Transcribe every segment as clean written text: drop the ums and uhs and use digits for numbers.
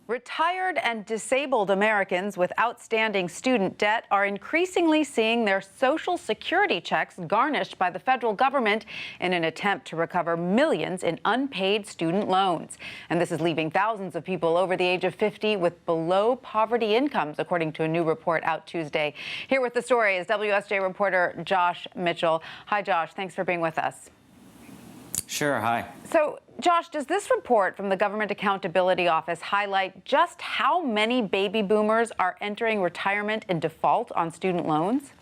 Retired and disabled Americans with outstanding student debt are increasingly seeing their Social Security checks garnished by the federal government in an attempt to recover millions in unpaid student loans. And this is leaving thousands of people over the age of 50 with below poverty incomes, according to a new report out Tuesday. Here with the story is WSJ reporter Josh Mitchell. Hi, Josh. Thanks for being with us. Sure. Hi. So, Josh, does this report from the Government Accountability Office highlight just how many baby boomers are entering retirement in default on student loans?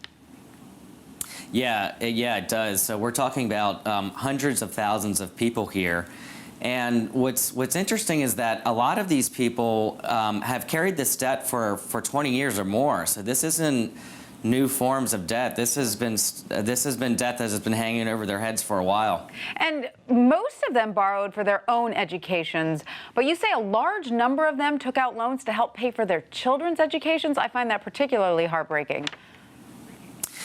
Yeah, it does. So we're talking about hundreds of thousands of people here. And what's interesting is that a lot of these people have carried this debt for 20 years or more. So this isn't new forms of debt. This has been debt that has been hanging over their heads for a while. And most of them borrowed for their own educations, but you say a large number of them took out loans to help pay for their children's educations. I find that particularly heartbreaking.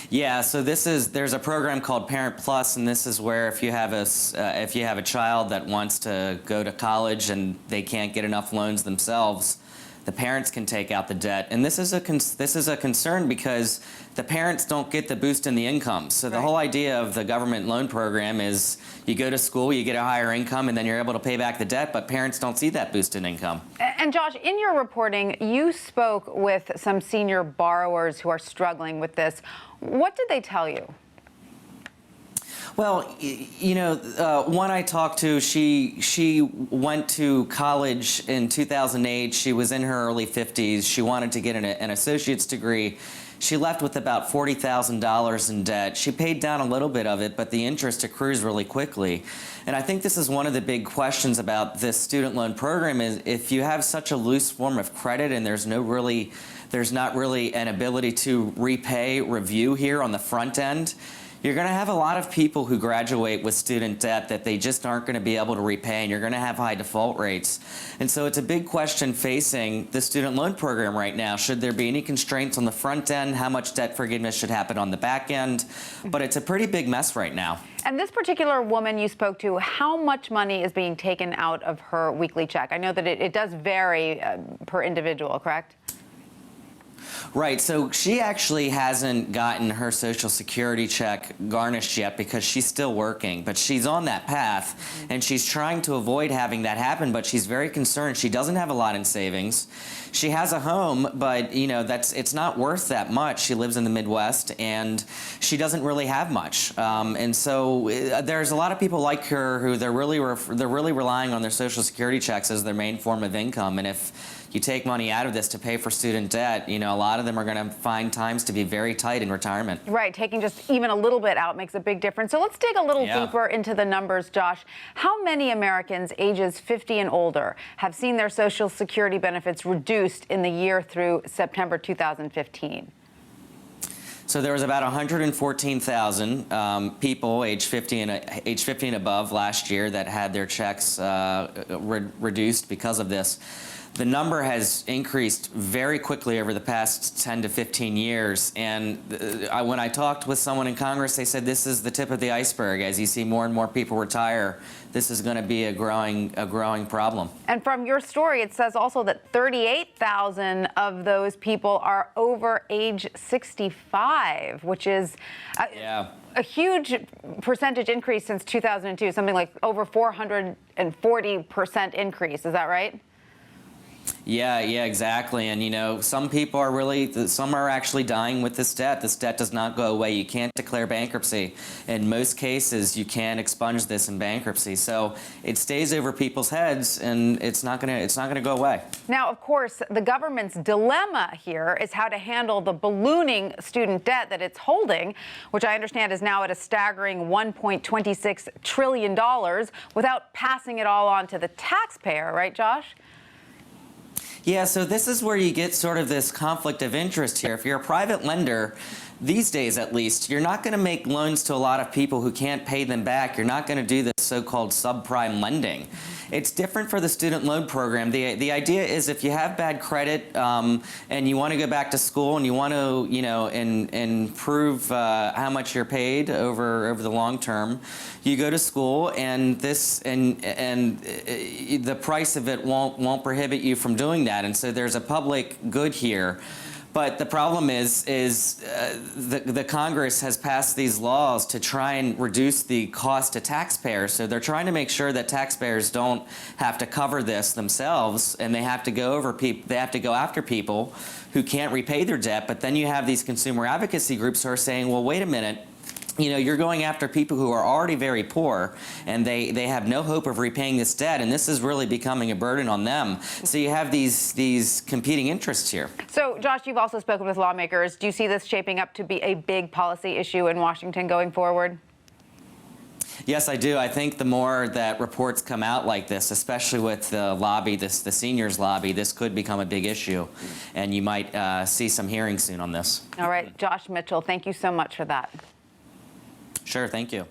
Yeah, so there's a program called Parent Plus, and this is where if you have a child that wants to go to college and they can't get enough loans themselves, the parents can take out the debt. And this is a concern because the parents don't get the boost in the income. So the whole idea of the government loan program is you go to school, you get a higher income, and then you're able to pay back the debt, but parents don't see that boost in income. And Josh, in your reporting, you spoke with some senior borrowers who are struggling with this. What did they tell you? Well, you know, one I talked to, she went to college in 2008. She was in her early 50s. She wanted to get an associate's degree. She left with about $40,000 in debt. She paid down a little bit of it, but the interest accrues really quickly. And I think this is one of the big questions about this student loan program is if you have such a loose form of credit and there's not really an ability to repay review here on the front end, you're going to have a lot of people who graduate with student debt that they just aren't going to be able to repay, and you're going to have high default rates. And so it's a big question facing the student loan program right now. Should there be any constraints on the front end? How much debt forgiveness should happen on the back end? But it's a pretty big mess right now. And this particular woman you spoke to, how much money is being taken out of her weekly check? I know that it does vary per individual, correct? Right, so she actually hasn't gotten her Social Security check garnished yet because she's still working, but she's on that path, and she's trying to avoid having that happen, but she's very concerned. She doesn't have a lot in savings. She has a home, but you know it's not worth that much. She lives in the Midwest, and she doesn't really have much. And so there's a lot of people like her who they're really relying on their Social Security checks as their main form of income, and if you take money out of this to pay for student debt, you know, a lot of them are going to find times to be very tight in retirement. Right, taking just even a little bit out makes a big difference. So let's dig a little deeper into the numbers, Josh. How many Americans ages 50 and older have seen their Social Security benefits reduced in the year through September 2015? So there was about 114,000 people age 50 and above last year that had their checks reduced because of this. The number has increased very quickly over the past 10 to 15 years. And when I talked with someone in Congress, they said this is the tip of the iceberg. As you see more and more people retire, this is going to be a growing problem. And from your story, it says also that 38,000 of those people are over age 65, which is a huge percentage increase since 2002, something like over 440% increase. Is that right? Yeah, exactly. And, you know, some are actually dying with this debt. This debt does not go away. You can't declare bankruptcy. In most cases, you can expunge this in bankruptcy. So it stays over people's heads, and it's not gonna go away. Now, of course, the government's dilemma here is how to handle the ballooning student debt that it's holding, which I understand is now at a staggering $1.26 trillion without passing it all on to the taxpayer, right, Josh? Yeah, so this is where you get sort of this conflict of interest here. If you're a private lender, these days at least, you're not going to make loans to a lot of people who can't pay them back. You're not going to do this so-called subprime lending. It's different for the student loan program. The idea is if you have bad credit and you want to go back to school and you want to, improve how much you're paid over the long term, you go to school, and the price of it won't prohibit you from doing that. And so there's a public good here. But the problem is the Congress has passed these laws to try and reduce the cost to taxpayers. So they're trying to make sure that taxpayers don't have to cover this themselves, and they have to go after people who can't repay their debt. But then you have these consumer advocacy groups who are saying, well, wait a minute. You're going after people who are already very poor, and they have no hope of repaying this debt, and this is really becoming a burden on them. So you have these competing interests here. So, Josh, you've also spoken with lawmakers. Do you see this shaping up to be a big policy issue in Washington going forward? Yes, I do. I think the more that reports come out like this, especially with the lobby, the seniors lobby, this could become a big issue, and you might see some hearings soon on this. All right, Josh Mitchell, thank you so much for that. Sure, thank you.